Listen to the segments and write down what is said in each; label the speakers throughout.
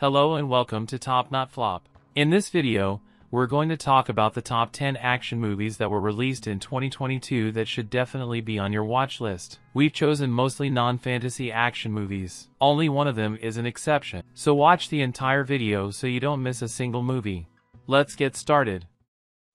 Speaker 1: Hello and welcome to Top Not Flop. In this video, we're going to talk about the top 10 action movies that were released in 2022 that should definitely be on your watch list. We've chosen mostly non-fantasy action movies. Only one of them is an exception. So watch the entire video so you don't miss a single movie. Let's get started.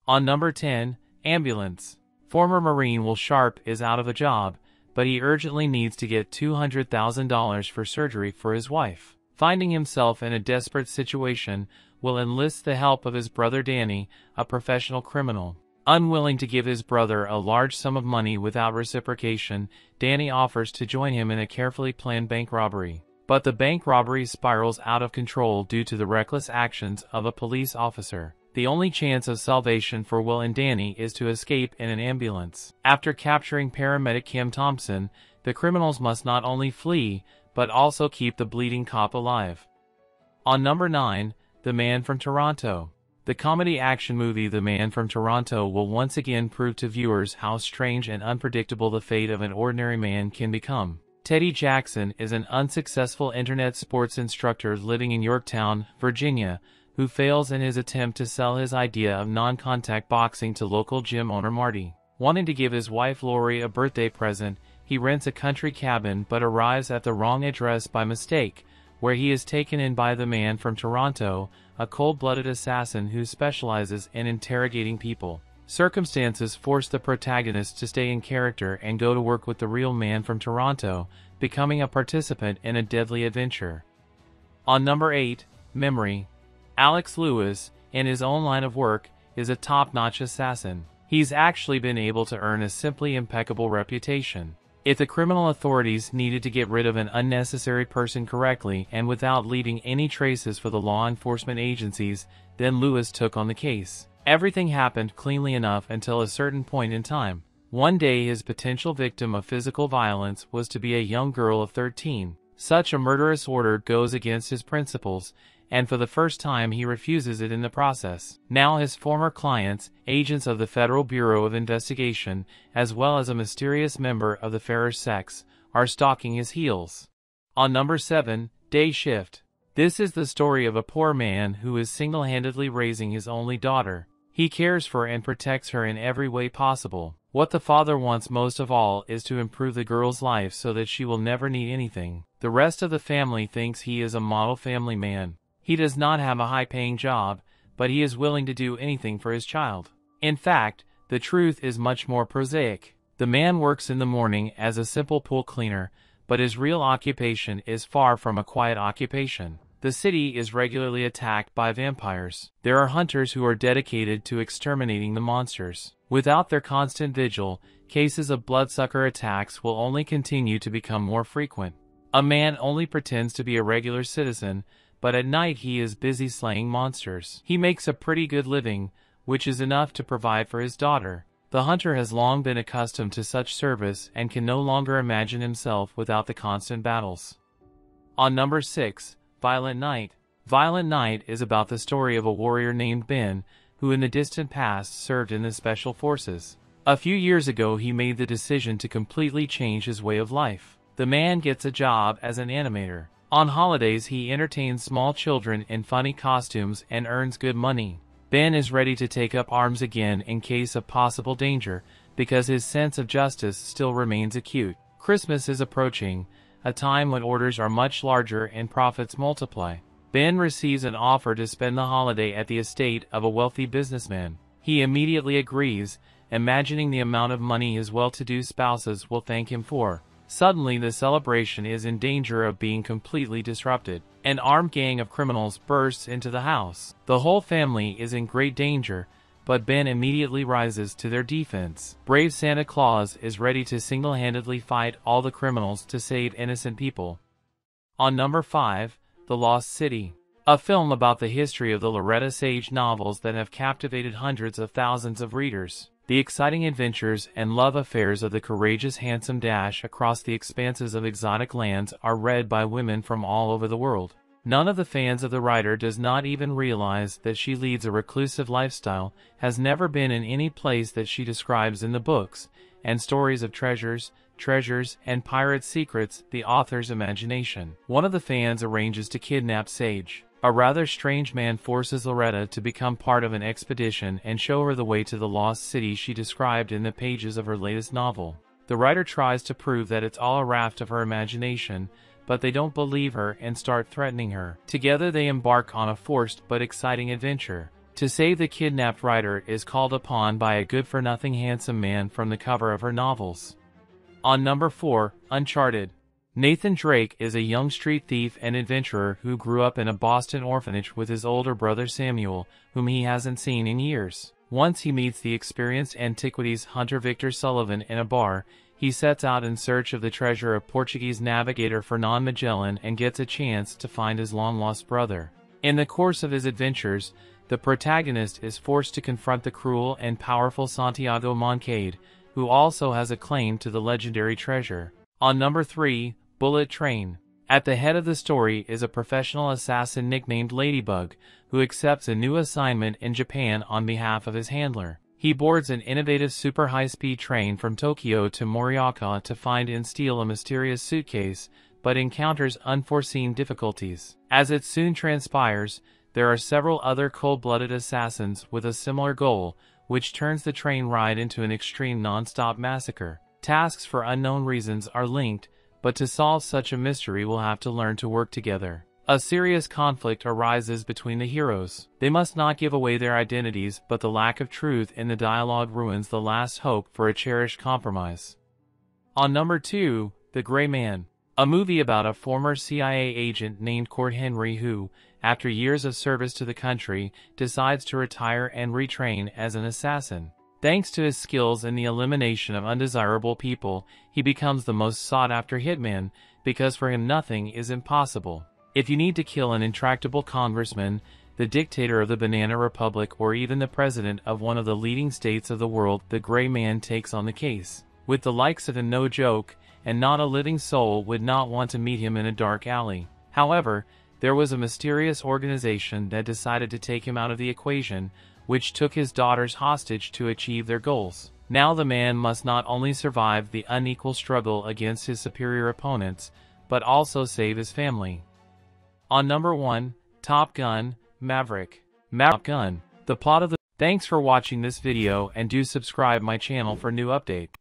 Speaker 1: On number 10, Ambulance. Former Marine Will Sharp is out of a job, but he urgently needs to get $200,000 for surgery for his wife. Finding himself in a desperate situation, Will enlists the help of his brother Danny, a professional criminal. Unwilling to give his brother a large sum of money without reciprocation, Danny offers to join him in a carefully planned bank robbery. But the bank robbery spirals out of control due to the reckless actions of a police officer. The only chance of salvation for Will and Danny is to escape in an ambulance. After capturing paramedic Kim Thompson, the criminals must not only flee, but also keep the bleeding cop alive. On number 9, The Man from Toronto. The comedy action movie The Man from Toronto will once again prove to viewers how strange and unpredictable the fate of an ordinary man can become. Teddy Jackson is an unsuccessful internet sports instructor living in Yorktown, Virginia, who fails in his attempt to sell his idea of non-contact boxing to local gym owner Marty. Wanting to give his wife Lori a birthday present, he rents a country cabin but arrives at the wrong address by mistake, where he is taken in by the Man from Toronto, a cold-blooded assassin who specializes in interrogating people. Circumstances force the protagonist to stay in character and go to work with the real Man from Toronto, becoming a participant in a deadly adventure. On number 8, Memory. Alex Lewis, in his own line of work, is a top-notch assassin. He's actually been able to earn a simply impeccable reputation. If the criminal authorities needed to get rid of an unnecessary person correctly and without leaving any traces for the law enforcement agencies, then Lewis took on the case. Everything happened cleanly enough until a certain point in time. One day his potential victim of physical violence was to be a young girl of 13. Such a murderous order goes against his principles, and for the first time he refuses it in the process. Now his former clients, agents of the Federal Bureau of Investigation, as well as a mysterious member of the fairer sex, are stalking his heels. On number 7, Day Shift. This is the story of a poor man who is single-handedly raising his only daughter. He cares for and protects her in every way possible. What the father wants most of all is to improve the girl's life so that she will never need anything. The rest of the family thinks he is a model family man. He does not have a high-paying job, but he is willing to do anything for his child. In fact, the truth is much more prosaic. The man works in the morning as a simple pool cleaner, but his real occupation is far from a quiet occupation. The city is regularly attacked by vampires. There are hunters who are dedicated to exterminating the monsters. Without their constant vigil, cases of bloodsucker attacks will only continue to become more frequent. A man only pretends to be a regular citizen, but at night he is busy slaying monsters. He makes a pretty good living, which is enough to provide for his daughter. The hunter has long been accustomed to such service and can no longer imagine himself without the constant battles. On number 6, Violent Night. Violent Night is about the story of a warrior named Ben, who in the distant past served in the Special Forces. A few years ago he made the decision to completely change his way of life. The man gets a job as an animator. On holidays he entertains small children in funny costumes and earns good money. Ben is ready to take up arms again in case of possible danger, because his sense of justice still remains acute. Christmas is approaching, a time when orders are much larger and profits multiply. Ben receives an offer to spend the holiday at the estate of a wealthy businessman. He immediately agrees, imagining the amount of money his well-to-do spouses will thank him for. Suddenly the celebration is in danger of being completely disrupted. An armed gang of criminals bursts into the house. The whole family is in great danger, but Ben immediately rises to their defense. Brave Santa Claus is ready to single-handedly fight all the criminals to save innocent people. On number 5, The Lost City. A film about the history of the Loretta Sage novels that have captivated hundreds of thousands of readers. The exciting adventures and love affairs of the courageous handsome dash across the expanses of exotic lands are read by women from all over the world. None of the fans of the writer does not even realize that she leads a reclusive lifestyle, has never been in any place that she describes in the books, and stories of treasures, and pirate secrets the author's imagination. One of the fans arranges to kidnap Sage. A rather strange man forces Loretta to become part of an expedition and show her the way to the lost city she described in the pages of her latest novel. The writer tries to prove that it's all a raft of her imagination, but they don't believe her and start threatening her. Together they embark on a forced but exciting adventure. To save the kidnapped writer is called upon by a good-for-nothing handsome man from the cover of her novels. On number 4, Uncharted. Nathan Drake is a young street thief and adventurer who grew up in a Boston orphanage with his older brother Samuel, whom he hasn't seen in years. Once he meets the experienced antiquities hunter Victor Sullivan in a bar, he sets out in search of the treasure of Portuguese navigator Fernand Magellan and gets a chance to find his long-lost brother. In the course of his adventures, the protagonist is forced to confront the cruel and powerful Santiago Moncade, who also has a claim to the legendary treasure. On number 3, Bullet Train. At the head of the story is a professional assassin nicknamed Ladybug, who accepts a new assignment in Japan on behalf of his handler. He boards an innovative super high-speed train from Tokyo to Morioka to find and steal a mysterious suitcase, but encounters unforeseen difficulties. As it soon transpires, there are several other cold-blooded assassins with a similar goal, which turns the train ride into an extreme non-stop massacre. Tasks for unknown reasons are linked, but to solve such a mystery we'll have to learn to work together. A serious conflict arises between the heroes. They must not give away their identities, but the lack of truth in the dialogue ruins the last hope for a cherished compromise. On number 2, The Gray Man. A movie about a former CIA agent named Court Henry who, after years of service to the country, decides to retire and retrain as an assassin. Thanks to his skills in the elimination of undesirable people, he becomes the most sought-after hitman, because for him nothing is impossible. If you need to kill an intractable congressman, the dictator of the Banana Republic, or even the president of one of the leading states of the world, the Gray Man takes on the case. With the likes of him no joke, and not a living soul would not want to meet him in a dark alley. However, there was a mysterious organization that decided to take him out of the equation, which took his daughters hostage to achieve their goals. Now the man must not only survive the unequal struggle against his superior opponents, but also save his family. On number 1, Top Gun, Maverick. Top Gun. The plot of the... Thanks for watching this video and do subscribe my channel for new updates.